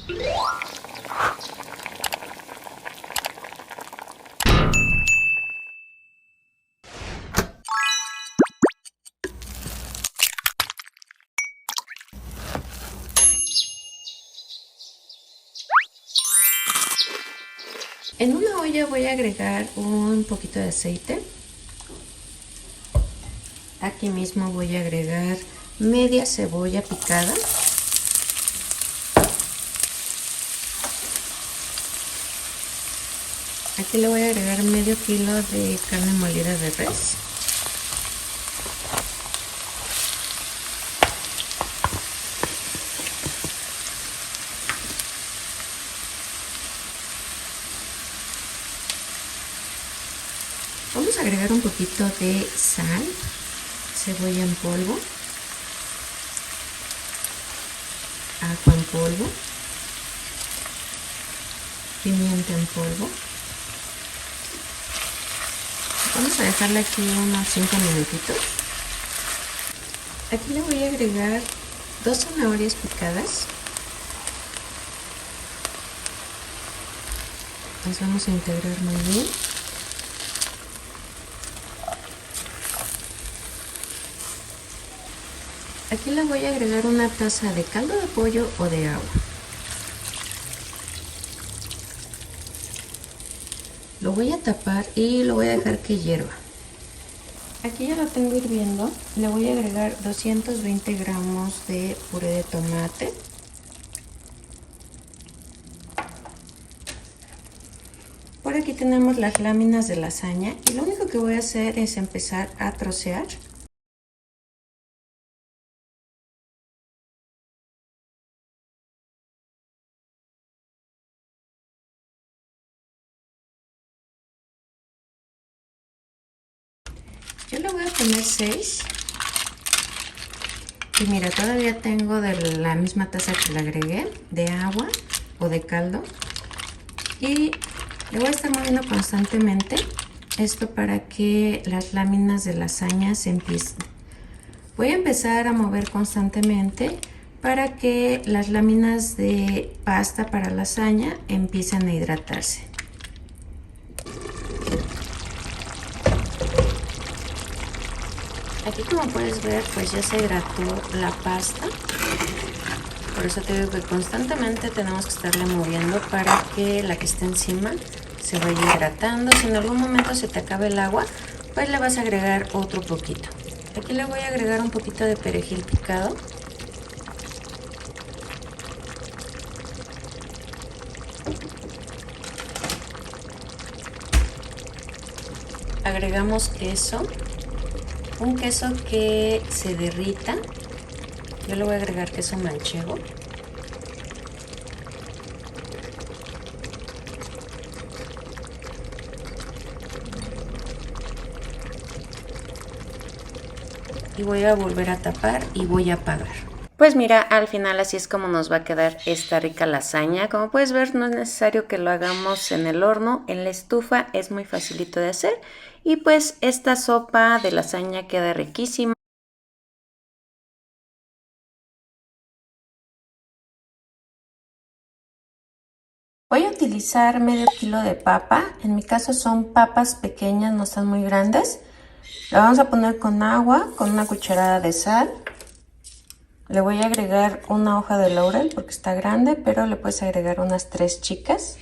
En una olla voy a agregar un poquito de aceite. Aquí mismo voy a agregar media cebolla picada. Aquí le voy a agregar medio kilo de carne molida de res. Vamos a agregar un poquito de sal, cebolla en polvo, ajo en polvo, pimienta en polvo. Vamos a dejarla aquí unos 5 minutitos. Aquí le voy a agregar 2 zanahorias picadas. Las vamos a integrar muy bien. Aquí le voy a agregar una taza de caldo de pollo o de agua. Lo voy a tapar y lo voy a dejar que hierva. Aquí ya lo tengo hirviendo. Le voy a agregar 220 gramos de puré de tomate. Por aquí tenemos las láminas de lasaña y lo único que voy a hacer es empezar a trocear. Yo le voy a poner 6. Y mira, todavía tengo de la misma taza que le agregué de agua o de caldo. Y le voy a estar moviendo constantemente esto para que las láminas de lasaña se empiecen. Voy a empezar a mover constantemente para que las láminas de pasta para lasaña empiecen a hidratarse. Aquí, como puedes ver, pues ya se hidrató la pasta. Por eso te digo que constantemente tenemos que estarle moviendo para que la que esté encima se vaya hidratando. Si en algún momento se te acabe el agua, pues le vas a agregar otro poquito. Aquí le voy a agregar un poquito de perejil picado. Agregamos queso. Un queso que se derrita. Yo le voy a agregar queso manchego. Y voy a volver a tapar y voy a apagar. Pues mira, al final así es como nos va a quedar esta rica lasaña. Como puedes ver, no es necesario que lo hagamos en el horno, en la estufa es muy facilito de hacer. Y pues esta sopa de lasaña queda riquísima. Voy a utilizar medio kilo de papa. En mi caso son papas pequeñas, no están muy grandes. La vamos a poner con agua, con una cucharada de sal. Le voy a agregar una hoja de laurel porque está grande, pero le puedes agregar unas 3 chicas.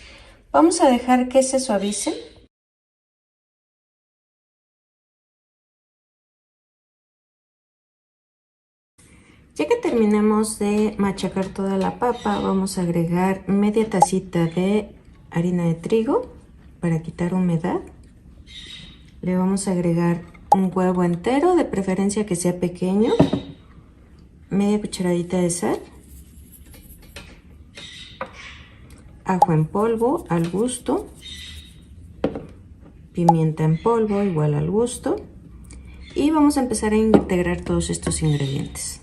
Vamos a dejar que se suavice. Ya que terminamos de machacar toda la papa, vamos a agregar media tacita de harina de trigo para quitar humedad. Le vamos a agregar un huevo entero, de preferencia que sea pequeño, media cucharadita de sal, ajo en polvo al gusto, pimienta en polvo igual al gusto, y vamos a empezar a integrar todos estos ingredientes.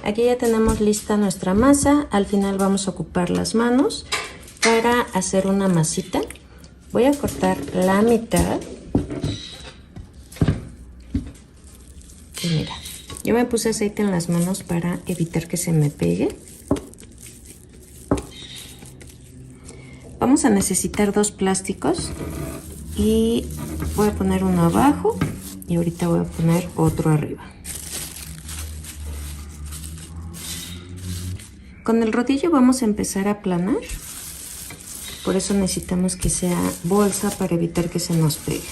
Aquí ya tenemos lista nuestra masa. Al final vamos a ocupar las manos para hacer una masita. Voy a cortar la mitad mira, yo me puse aceite en las manos para evitar que se me pegue. Vamos a necesitar 2 plásticos y voy a poner uno abajo y ahorita voy a poner otro arriba. Con el rodillo vamos a empezar a aplanar, por eso necesitamos que sea bolsa para evitar que se nos pegue.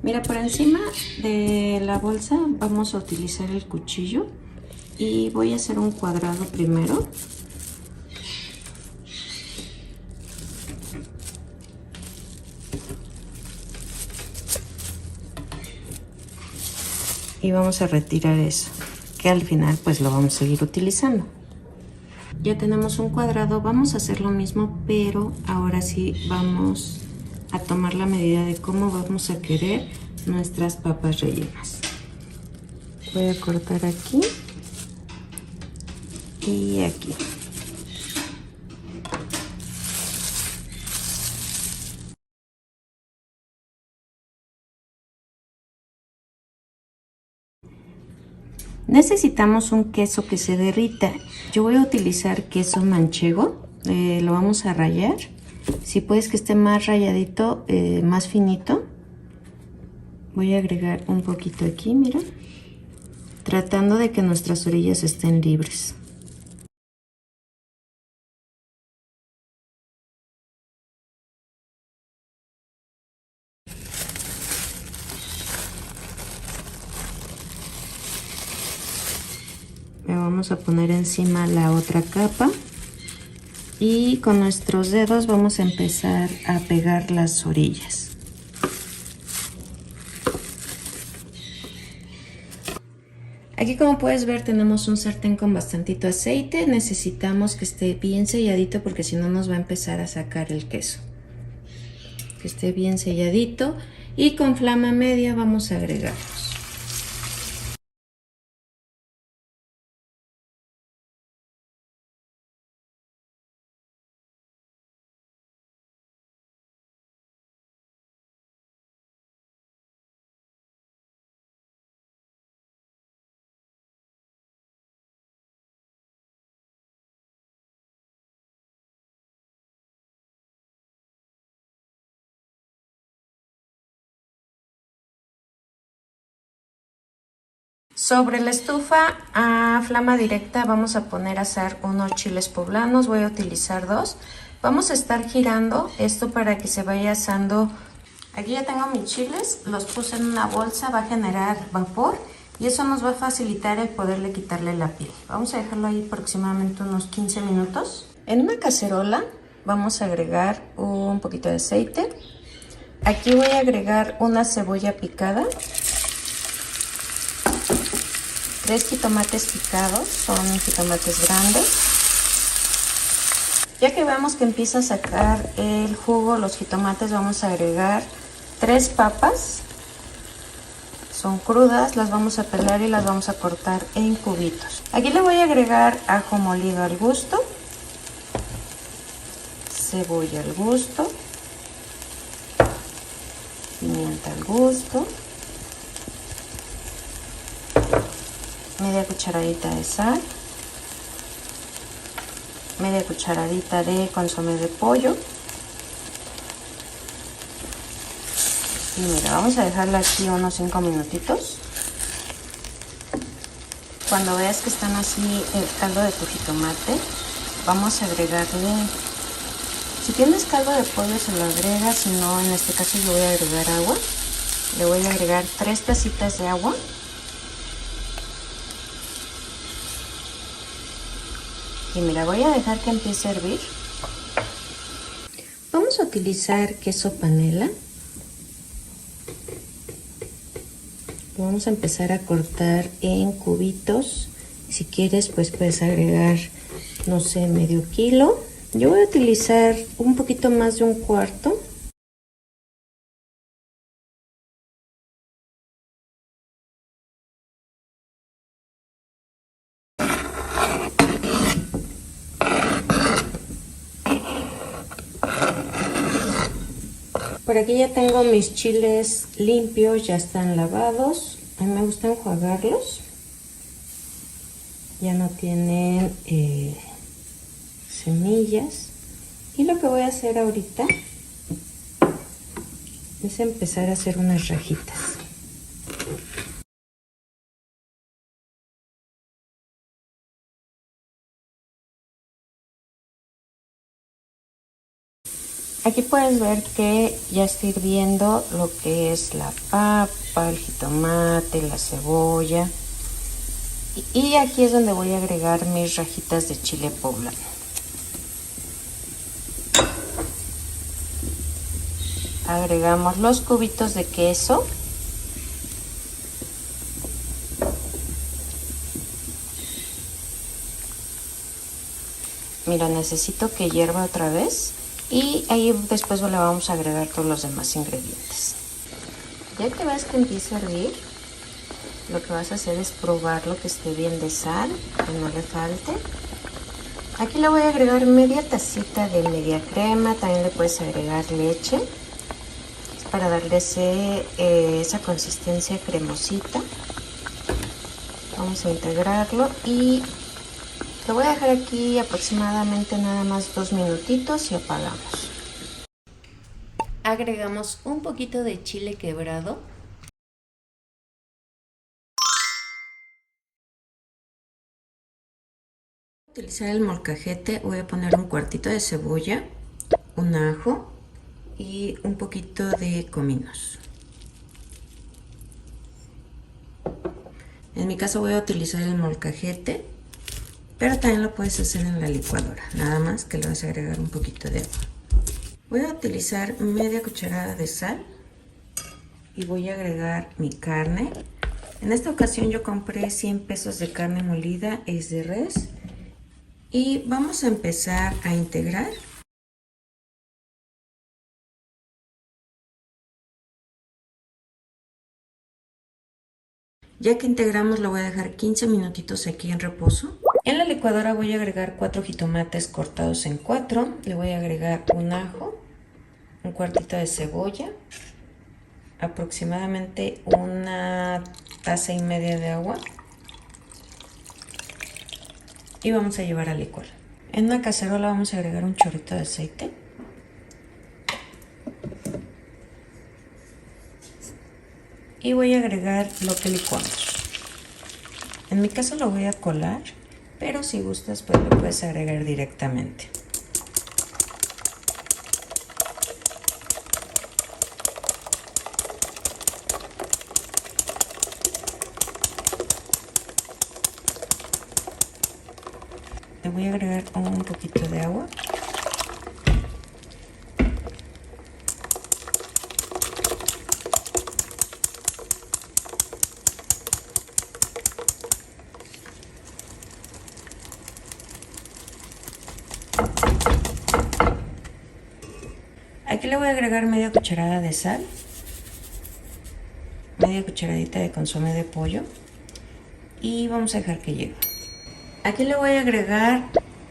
Mira, por encima de la bolsa vamos a utilizar el cuchillo y voy a hacer un cuadrado primero. Y vamos a retirar eso, que al final pues lo vamos a seguir utilizando. Ya tenemos un cuadrado, vamos a hacer lo mismo, pero ahora sí vamos a tomar la medida de cómo vamos a querer nuestras papas rellenas. Voy a cortar aquí y aquí. Necesitamos un queso que se derrita. Yo voy a utilizar queso manchego, lo vamos a rallar. Si puedes que esté más ralladito, más finito. Voy a agregar un poquito aquí, mira, tratando de que nuestras orillas estén libres. Le vamos a poner encima la otra capa y con nuestros dedos vamos a empezar a pegar las orillas. Aquí, como puedes ver, tenemos un sartén con bastantito aceite. Necesitamos que esté bien selladito porque si no nos va a empezar a sacar el queso. Que esté bien selladito y con flama media vamos a agregarlos. Sobre la estufa a flama directa vamos a poner a asar unos chiles poblanos. Voy a utilizar 2. Vamos a estar girando esto para que se vaya asando. Aquí ya tengo mis chiles, los puse en una bolsa, va a generar vapor y eso nos va a facilitar el poderle quitarle la piel. Vamos a dejarlo ahí aproximadamente unos 15 minutos. En una cacerola vamos a agregar un poquito de aceite. Aquí voy a agregar una cebolla picada. 3 jitomates picados, son jitomates grandes. Ya que vemos que empieza a sacar el jugo los jitomates, vamos a agregar 3 papas. Son crudas, las vamos a pelar y las vamos a cortar en cubitos. Aquí le voy a agregar ajo molido al gusto, cebolla al gusto, pimienta al gusto, media cucharadita de sal, media cucharadita de consomé de pollo. Y mira, vamos a dejarla aquí unos 5 minutitos. Cuando veas que están así el caldo de tu jitomate, vamos a agregarle, si tienes caldo de pollo se lo agregas, si no, en este caso yo voy a agregar agua. Le voy a agregar 3 tacitas de agua. Y mira, voy a dejar que empiece a hervir. Vamos a utilizar queso panela. Vamos a empezar a cortar en cubitos. Si quieres, pues puedes agregar, no sé, medio kilo. Yo voy a utilizar un poquito más de un cuarto. Por aquí ya tengo mis chiles limpios, ya están lavados. A mí me gusta enjuagarlos. Ya no tienen semillas. Y lo que voy a hacer ahorita es empezar a hacer unas rajitas. Aquí puedes ver que ya está hirviendo lo que es la papa, el jitomate, la cebolla. Y aquí es donde voy a agregar mis rajitas de chile poblano. Agregamos los cubitos de queso. Mira, necesito que hierva otra vez. Y ahí después le vamos a agregar todos los demás ingredientes. Ya que ves que empieza a hervir, lo que vas a hacer es probarlo que esté bien de sal, que no le falte. Aquí le voy a agregar media tacita de media crema, también le puedes agregar leche. Es para darle esa consistencia cremosita. Vamos a integrarlo y lo voy a dejar aquí aproximadamente nada más 2 minutitos y apagamos. Agregamos un poquito de chile quebrado. Voy a utilizar el molcajete, voy a poner un cuartito de cebolla, un ajo y un poquito de cominos. En mi caso voy a utilizar el molcajete, pero también lo puedes hacer en la licuadora, nada más que le vas a agregar un poquito de agua. Voy a utilizar media cucharada de sal y voy a agregar mi carne. En esta ocasión yo compré 100 pesos de carne molida, es de res. Y vamos a empezar a integrar. Ya que integramos lo voy a dejar 15 minutitos aquí en reposo. En la licuadora voy a agregar 4 jitomates cortados en 4. Le voy a agregar un ajo, un cuartito de cebolla, aproximadamente 1,5 tazas de agua. Y vamos a llevar a licuar. En una cacerola vamos a agregar un chorrito de aceite. Y voy a agregar lo que licuamos. En mi caso lo voy a colar, pero si gustas pues lo puedes agregar directamente. Le voy a agregar un poquito de agua. Aquí le voy a agregar media cucharada de sal, media cucharadita de consomé de pollo y vamos a dejar que hierva. Aquí le voy a agregar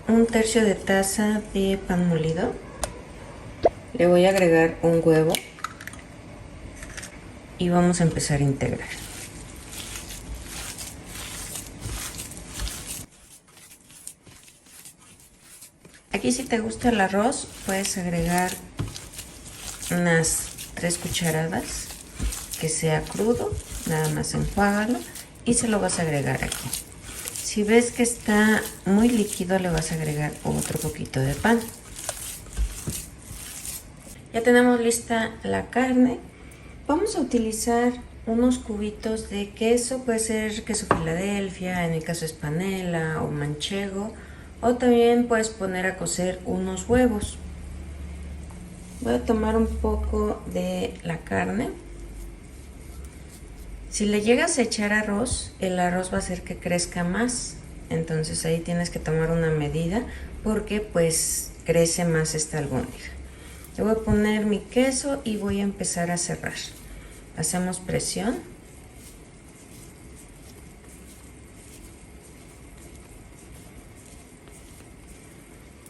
1/3 de taza de pan molido. Le voy a agregar un huevo y vamos a empezar a integrar. Aquí si te gusta el arroz puedes agregar unas 3 cucharadas, que sea crudo, nada más enjuágalo y se lo vas a agregar aquí. Si ves que está muy líquido le vas a agregar otro poquito de pan. Ya tenemos lista la carne. Vamos a utilizar unos cubitos de queso, puede ser queso Filadelfia, en mi caso es panela o manchego, o también puedes poner a cocer unos huevos. Voy a tomar un poco de la carne. Si le llegas a echar arroz, el arroz va a hacer que crezca más. Entonces ahí tienes que tomar una medida porque pues crece más esta albóndiga. Le voy a poner mi queso y voy a empezar a cerrar. Hacemos presión.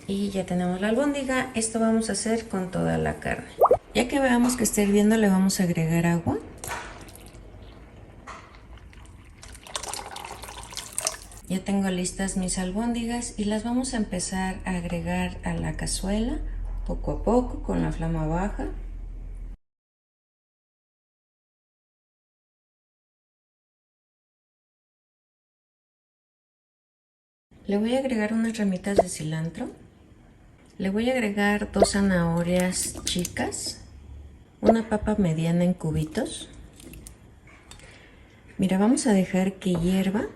Y ya tenemos la albóndiga. Esto vamos a hacer con toda la carne. Ya que veamos que está hirviendo, le vamos a agregar agua. Ya tengo listas mis albóndigas y las vamos a empezar a agregar a la cazuela poco a poco con la flama baja. Le voy a agregar unas ramitas de cilantro. Le voy a agregar 2 zanahorias chicas, una papa mediana en cubitos. Mira, vamos a dejar que hierva.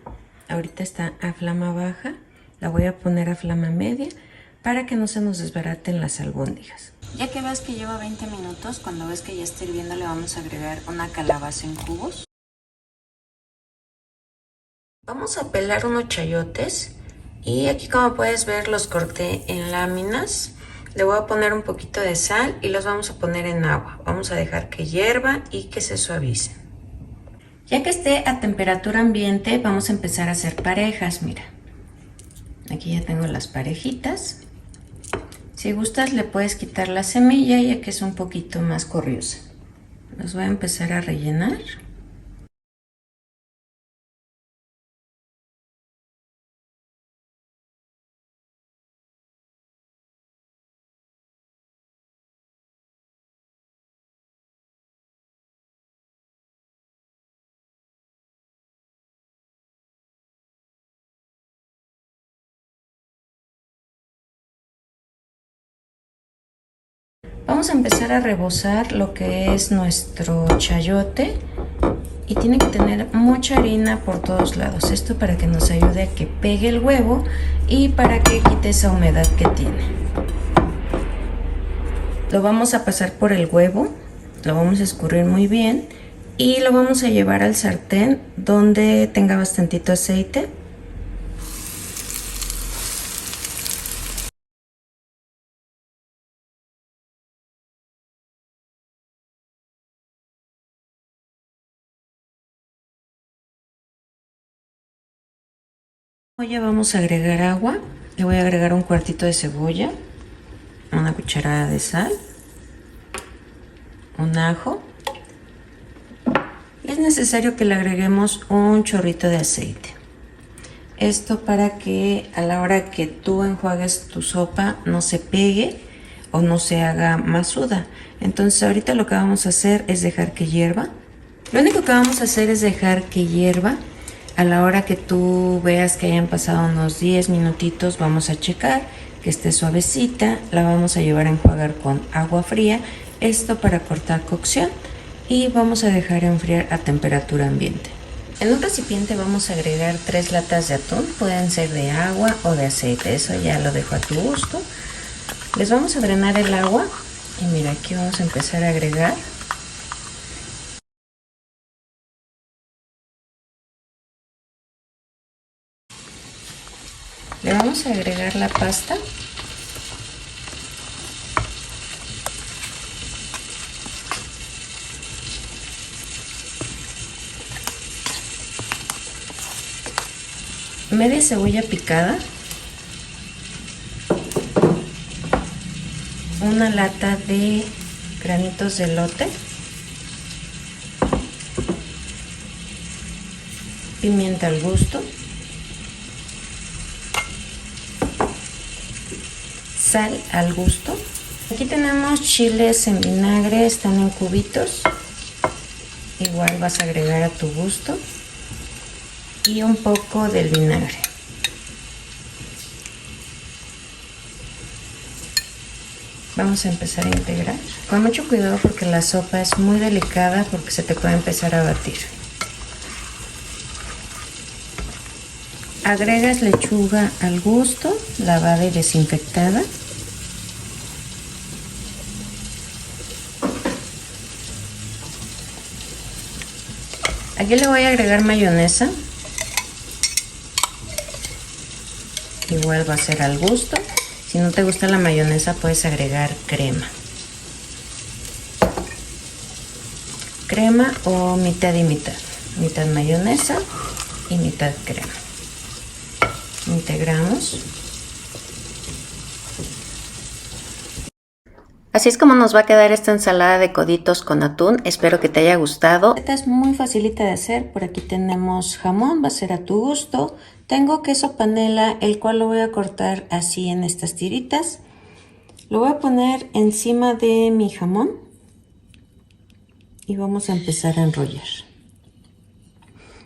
Ahorita está a flama baja. La voy a poner a flama media para que no se nos desbaraten las albóndigas. Ya que ves que lleva 20 minutos, cuando ves que ya está hirviendo, le vamos a agregar una calabaza en cubos. Vamos a pelar unos chayotes y aquí, como puedes ver, los corté en láminas. Le voy a poner un poquito de sal y los vamos a poner en agua. Vamos a dejar que hierva y que se suavicen. Ya que esté a temperatura ambiente, vamos a empezar a hacer parejas. Mira, aquí ya tengo las parejitas. Si gustas, le puedes quitar la semilla, ya que es un poquito más corriosa. Los voy a empezar a rellenar. Vamos a empezar a rebozar lo que es nuestro chayote y tiene que tener mucha harina por todos lados. Esto para que nos ayude a que pegue el huevo y para que quite esa humedad que tiene. Lo vamos a pasar por el huevo, lo vamos a escurrir muy bien y lo vamos a llevar al sartén donde tenga bastantito aceite. Ya vamos a agregar agua. Le voy a agregar un cuartito de cebolla, una cucharada de sal, un ajo. Es necesario que le agreguemos un chorrito de aceite. Esto para que a la hora que tú enjuagues tu sopa no se pegue o no se haga masuda. Entonces ahorita lo que vamos a hacer es dejar que hierva. Lo único que vamos a hacer es dejar que hierva. A la hora que tú veas que hayan pasado unos 10 minutitos, vamos a checar que esté suavecita. La vamos a llevar a enjuagar con agua fría. Esto para cortar cocción. Y vamos a dejar enfriar a temperatura ambiente. En un recipiente vamos a agregar 3 latas de atún. Pueden ser de agua o de aceite. Eso ya lo dejo a tu gusto. Les vamos a drenar el agua. Y mira, aquí vamos a empezar a agregar. Le vamos a agregar la pasta. Media cebolla picada. Una lata de granitos de elote. Pimienta al gusto. Sal al gusto. Aquí tenemos chiles en vinagre, están en cubitos. Igual vas a agregar a tu gusto. Y un poco del vinagre. Vamos a empezar a integrar. Con mucho cuidado porque la sopa es muy delicada porque se te puede empezar a batir. Agregas lechuga al gusto, lavada y desinfectada. Aquí le voy a agregar mayonesa. Igual va a ser al gusto. Si no te gusta la mayonesa, puedes agregar crema. Crema o mitad y mitad. Mitad mayonesa y mitad crema. Integramos. Así es como nos va a quedar esta ensalada de coditos con atún. Espero que te haya gustado. Esta es muy facilita de hacer. Por aquí tenemos jamón, va a ser a tu gusto. Tengo queso panela, el cual lo voy a cortar así en estas tiritas. Lo voy a poner encima de mi jamón y vamos a empezar a enrollar.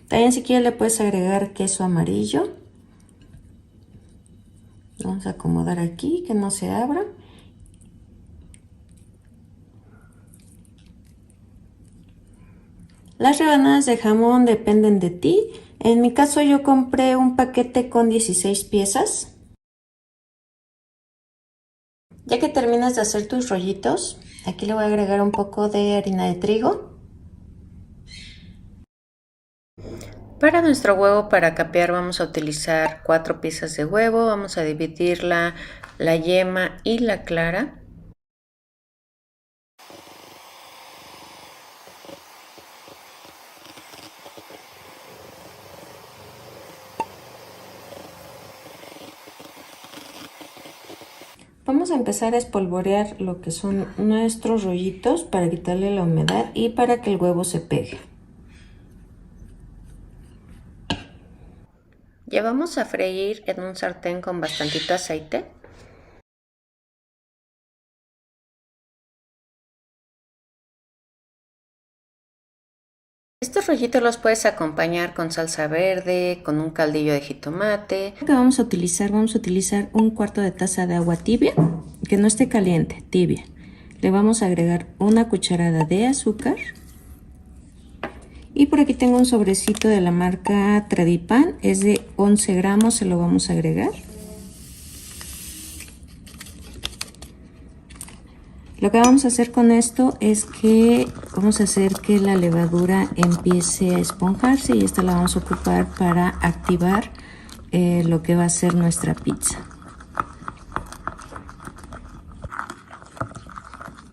También si quieres le puedes agregar queso amarillo. Vamos a acomodar aquí que no se abra. Las rebanadas de jamón dependen de ti. En mi caso yo compré un paquete con 16 piezas. Ya que terminas de hacer tus rollitos, aquí le voy a agregar un poco de harina de trigo. Para nuestro huevo para capear vamos a utilizar 4 piezas de huevo. Vamos a dividir la yema y la clara. Vamos a empezar a espolvorear lo que son nuestros rollitos para quitarle la humedad y para que el huevo se pegue. Ya vamos a freír en un sartén con bastantito aceite. Estos rollitos los puedes acompañar con salsa verde, con un caldillo de jitomate. Lo que vamos a utilizar un cuarto de taza de agua tibia, que no esté caliente, tibia. Le vamos a agregar una cucharada de azúcar. Y por aquí tengo un sobrecito de la marca Tradipan, es de 11 gramos, se lo vamos a agregar. Lo que vamos a hacer con esto es que vamos a hacer que la levadura empiece a esponjarse y esta la vamos a ocupar para activar lo que va a ser nuestra pizza.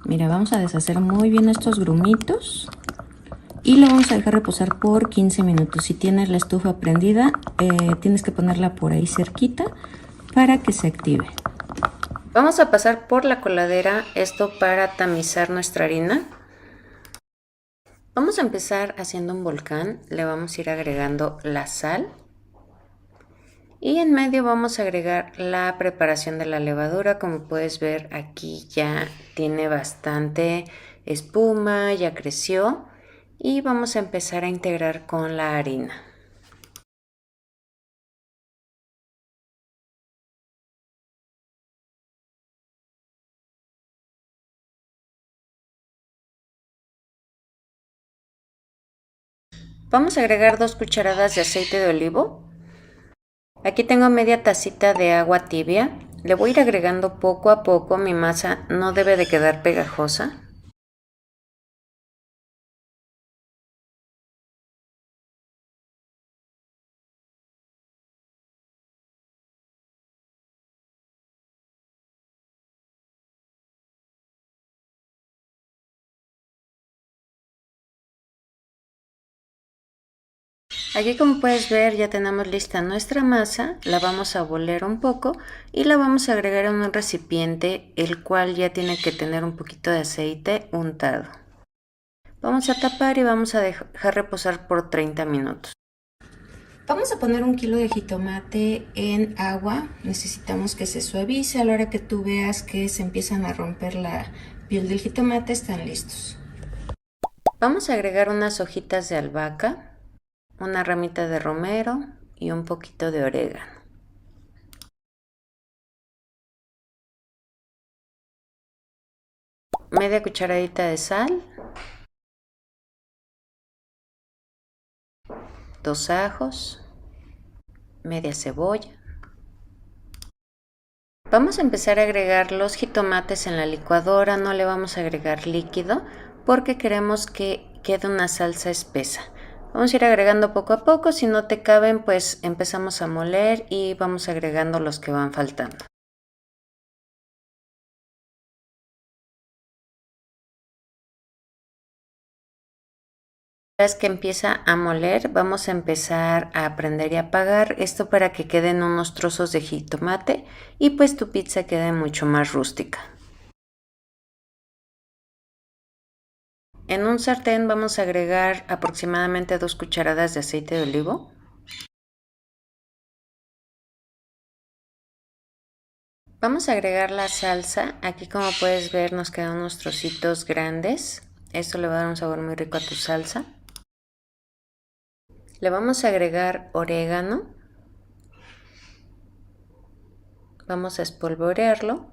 Mira, vamos a deshacer muy bien estos grumitos y lo vamos a dejar reposar por 15 minutos. Si tienes la estufa prendida, tienes que ponerla por ahí cerquita para que se active. Vamos a pasar por la coladera, esto para tamizar nuestra harina. Vamos a empezar haciendo un volcán, le vamos a ir agregando la sal. Y en medio vamos a agregar la preparación de la levadura. Como puedes ver, aquí ya tiene bastante espuma, ya creció. Y vamos a empezar a integrar con la harina. Vamos a agregar 2 cucharadas de aceite de olivo. Aquí tengo media tacita de agua tibia. Le voy a ir agregando poco a poco, mi masa no debe de quedar pegajosa. Aquí, como puedes ver, ya tenemos lista nuestra masa. La vamos a bolear un poco y la vamos a agregar en un recipiente, el cual ya tiene que tener un poquito de aceite untado. Vamos a tapar y vamos a dejar reposar por 30 minutos. Vamos a poner 1 kilo de jitomate en agua. Necesitamos que se suavice. A la hora que tú veas que se empiezan a romper la piel del jitomate, están listos. Vamos a agregar unas hojitas de albahaca, una ramita de romero y un poquito de orégano. Media cucharadita de sal, 2 ajos, media cebolla. Vamos a empezar a agregar los jitomates en la licuadora. No le vamos a agregar líquido porque queremos que quede una salsa espesa. Vamos a ir agregando poco a poco. Si no te caben, pues empezamos a moler y vamos agregando los que van faltando. Una vez que empieza a moler, vamos a empezar a prender y apagar esto para que queden unos trozos de jitomate y pues tu pizza quede mucho más rústica. En un sartén vamos a agregar aproximadamente 2 cucharadas de aceite de olivo. Vamos a agregar la salsa. Aquí, como puedes ver, nos quedan unos trocitos grandes. Esto le va a dar un sabor muy rico a tu salsa. Le vamos a agregar orégano. Vamos a espolvorearlo.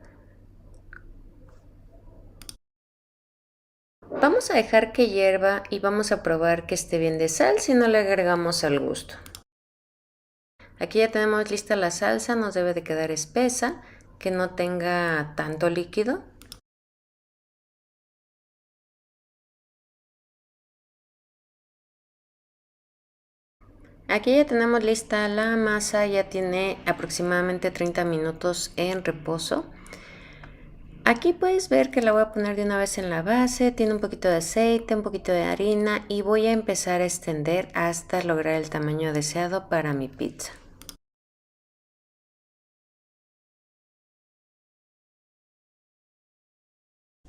Vamos a dejar que hierva y vamos a probar que esté bien de sal, si no le agregamos al gusto. Aquí ya tenemos lista la salsa, nos debe de quedar espesa, que no tenga tanto líquido. Aquí ya tenemos lista la masa, ya tiene aproximadamente 30 minutos en reposo. Aquí puedes ver que la voy a poner de una vez en la base, tiene un poquito de aceite, un poquito de harina y voy a empezar a extender hasta lograr el tamaño deseado para mi pizza.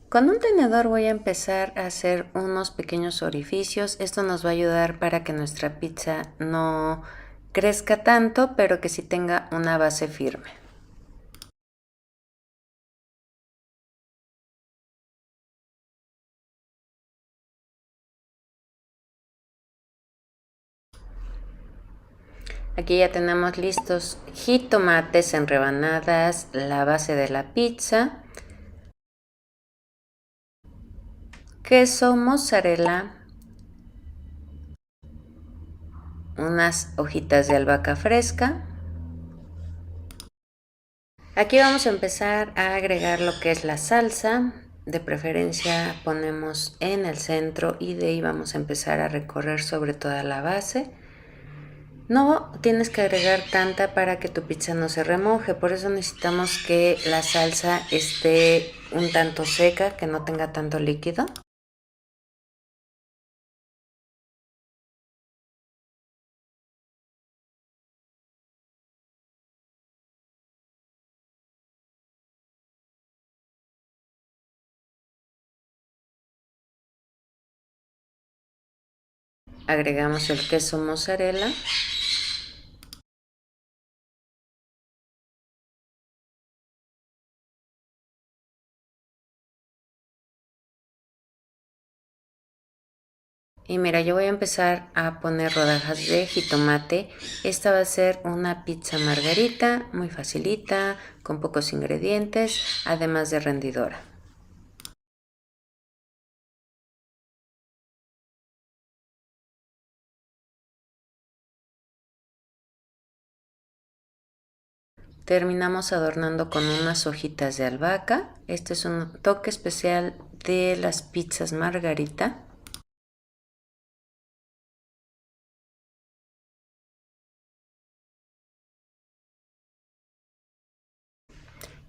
Con un tenedor voy a empezar a hacer unos pequeños orificios. Esto nos va a ayudar para que nuestra pizza no crezca tanto, pero que sí tenga una base firme. Aquí ya tenemos listos jitomates en rebanadas, la base de la pizza, queso mozzarella, unas hojitas de albahaca fresca. Aquí vamos a empezar a agregar lo que es la salsa. De preferencia ponemos en el centro y de ahí vamos a empezar a recorrer sobre toda la base. No tienes que agregar tanta para que tu pizza no se remoje, por eso necesitamos que la salsa esté un tanto seca, que no tenga tanto líquido. Agregamos el queso mozzarella. Y mira, yo voy a empezar a poner rodajas de jitomate. Esta va a ser una pizza margarita, muy facilita, con pocos ingredientes, además de rendidora. Terminamos adornando con unas hojitas de albahaca. Este es un toque especial de las pizzas margarita.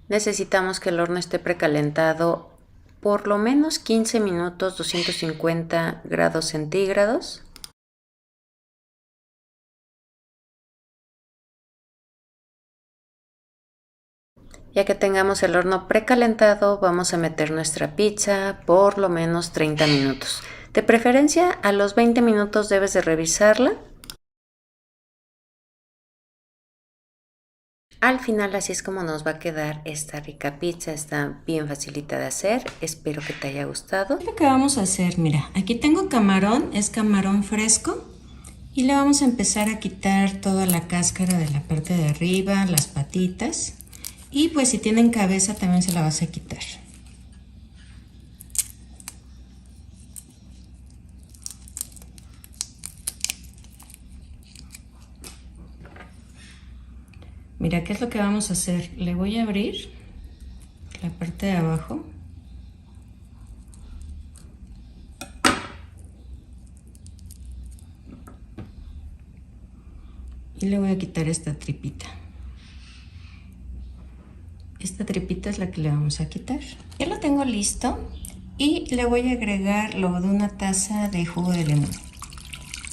Necesitamos que el horno esté precalentado por lo menos 15 minutos, 250 grados centígrados. Ya que tengamos el horno precalentado, vamos a meter nuestra pizza por lo menos 30 minutos. De preferencia, a los 20 minutos debes de revisarla. Al final, así es como nos va a quedar esta rica pizza. Está bien facilita de hacer. Espero que te haya gustado. Lo que vamos a hacer, mira, aquí tengo camarón, es camarón fresco. Y le vamos a empezar a quitar toda la cáscara de la parte de arriba, las patitas. Y pues si tienen cabeza también se la vas a quitar. Mira, ¿qué es lo que vamos a hacer? Le voy a abrir la parte de abajo. Y le voy a quitar esta tripita. Esta tripita es la que le vamos a quitar. Ya lo tengo listo y le voy a agregar lo de una taza de jugo de limón.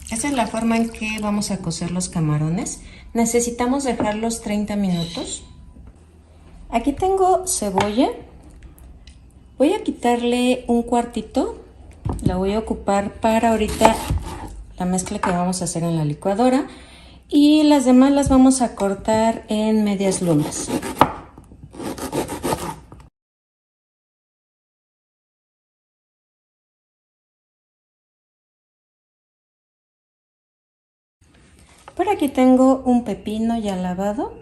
Esta es la forma en que vamos a cocer los camarones. Necesitamos dejarlos 30 minutos. Aquí tengo cebolla. Voy a quitarle un cuartito la voy a ocupar para ahorita la mezcla que vamos a hacer en la licuadora. Y las demás las vamos a cortar en medias lunas. Por aquí tengo un pepino ya lavado.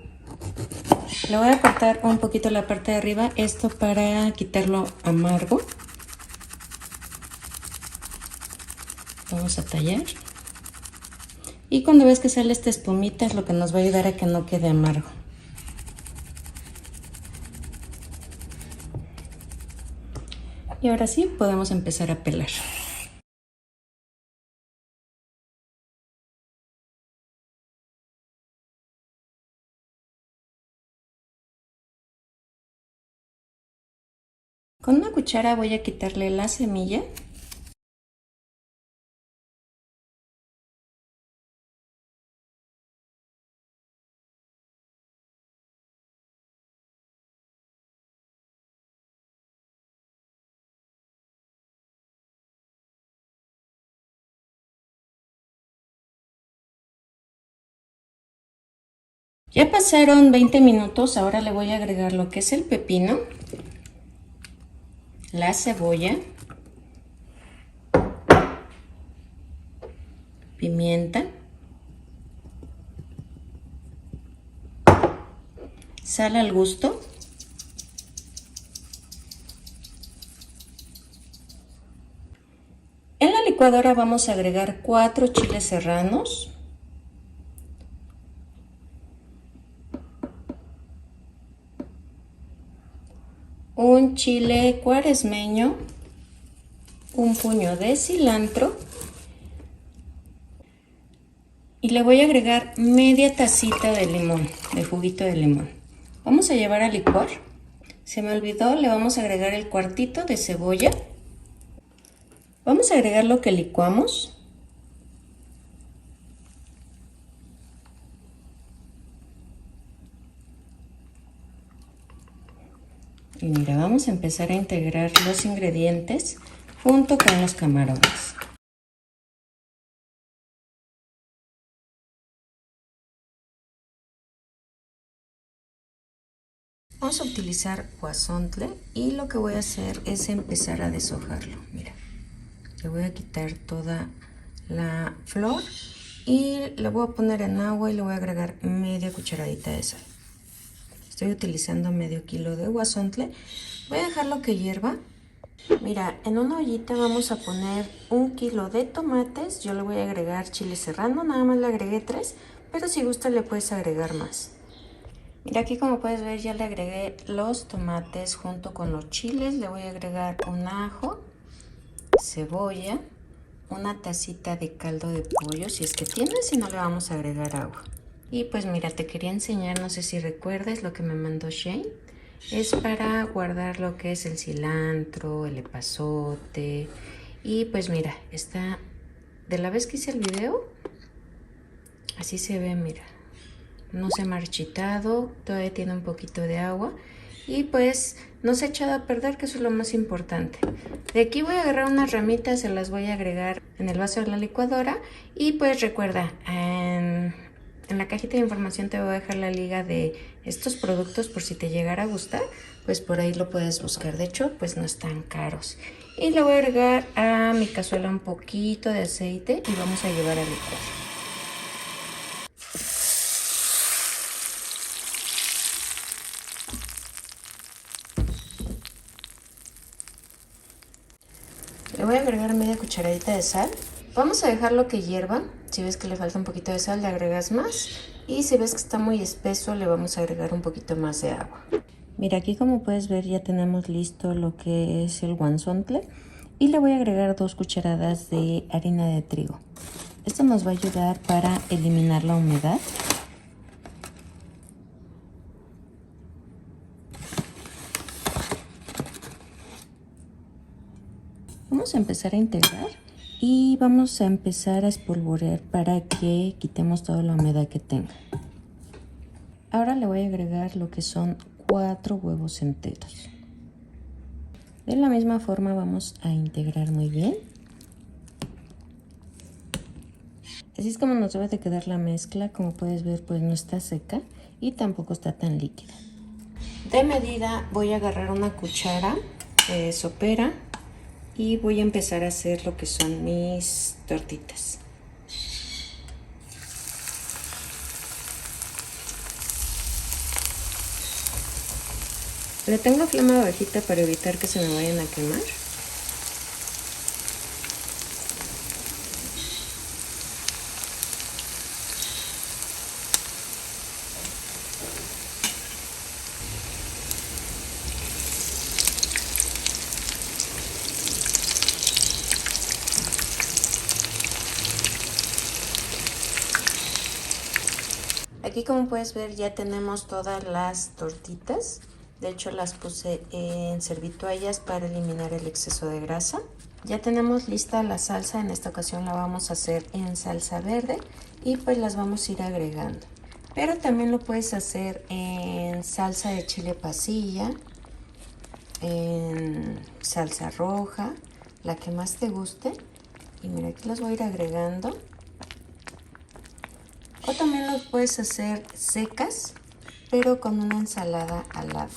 Le voy a cortar un poquito la parte de arriba, esto para quitarlo amargo. Vamos a tallar. Y cuando ves que sale esta espumita es lo que nos va a ayudar a que no quede amargo. Y ahora sí podemos empezar a pelar. Con una cuchara voy a quitarle la semilla. Ya pasaron 20 minutos, ahora le voy a agregar lo que es el pepino, la cebolla, pimienta, sal al gusto, en la licuadora vamos a agregar 4 chiles serranos, un chile cuaresmeño, un puño de cilantro y le voy a agregar media tacita de limón, de juguito de limón. Vamos a llevar a licuar. Se me olvidó, le vamos a agregar el cuartito de cebolla. Vamos a agregar lo que licuamos. Y mira, vamos a empezar a integrar los ingredientes junto con los camarones. Vamos a utilizar guasontle y lo que voy a hacer es empezar a deshojarlo. Mira, le voy a quitar toda la flor y le voy a poner en agua y le voy a agregar media cucharadita de sal. Estoy utilizando medio kilo de guasontle. Voy a dejarlo que hierva. Mira, en una ollita vamos a poner 1 kilo de tomates. Yo le voy a agregar chile serrano, nada más le agregué 3, pero si gusta le puedes agregar más. Mira, aquí como puedes ver ya le agregué los tomates junto con los chiles. Le voy a agregar un ajo, cebolla, una tacita de caldo de pollo si es que tienes, si no le vamos a agregar agua. Y pues mira, te quería enseñar, no sé si recuerdas lo que me mandó Shane. Es para guardar lo que es el cilantro, el epazote. Y pues mira, está de la vez que hice el video, así se ve, mira. No se ha marchitado, todavía tiene un poquito de agua. Y pues no se ha echado a perder, que eso es lo más importante. De aquí voy a agarrar unas ramitas, se las voy a agregar en el vaso de la licuadora. Y pues recuerda, en la cajita de información te voy a dejar la liga de estos productos por si te llegara a gustar, pues por ahí lo puedes buscar. De hecho, pues no están caros. Y le voy a agregar a mi cazuela un poquito de aceite y vamos a llevar a licuar. Le voy a agregar media cucharadita de sal. Vamos a dejarlo que hierva. Si ves que le falta un poquito de sal, le agregas más. Y si ves que está muy espeso, le vamos a agregar un poquito más de agua. Mira, aquí como puedes ver ya tenemos listo lo que es el guasontle. Y le voy a agregar 2 cucharadas de harina de trigo. Esto nos va a ayudar para eliminar la humedad. Vamos a empezar a integrar y vamos a empezar a espolvorear para que quitemos toda la humedad que tenga. Ahora le voy a agregar lo que son 4 huevos enteros. De la misma forma vamos a integrar muy bien. Así es como nos debe de quedar la mezcla. Como puedes ver, pues no está seca y tampoco está tan líquida. De medida voy a agarrar una cuchara sopera y voy a empezar a hacer lo que son mis tortitas. Le tengo flama bajita para evitar que se me vayan a quemar. Aquí, como puedes ver, ya tenemos todas las tortitas. De hecho, las puse en servitoallas para eliminar el exceso de grasa. Ya tenemos lista la salsa. En esta ocasión la vamos a hacer en salsa verde y pues las vamos a ir agregando. Pero también lo puedes hacer en salsa de chile pasilla, en salsa roja, la que más te guste. Y mira, aquí las voy a ir agregando. O también los puedes hacer secas, pero con una ensalada al lado.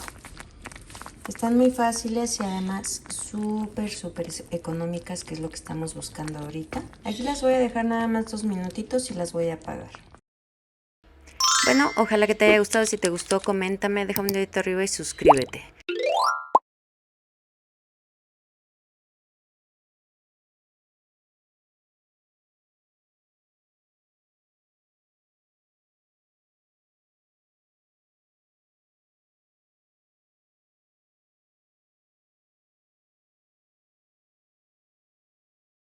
Están muy fáciles y además súper económicas, que es lo que estamos buscando ahorita. Aquí las voy a dejar nada más 2 minutitos y las voy a apagar. Bueno, ojalá que te haya gustado. Si te gustó, coméntame, deja un dedito arriba y suscríbete.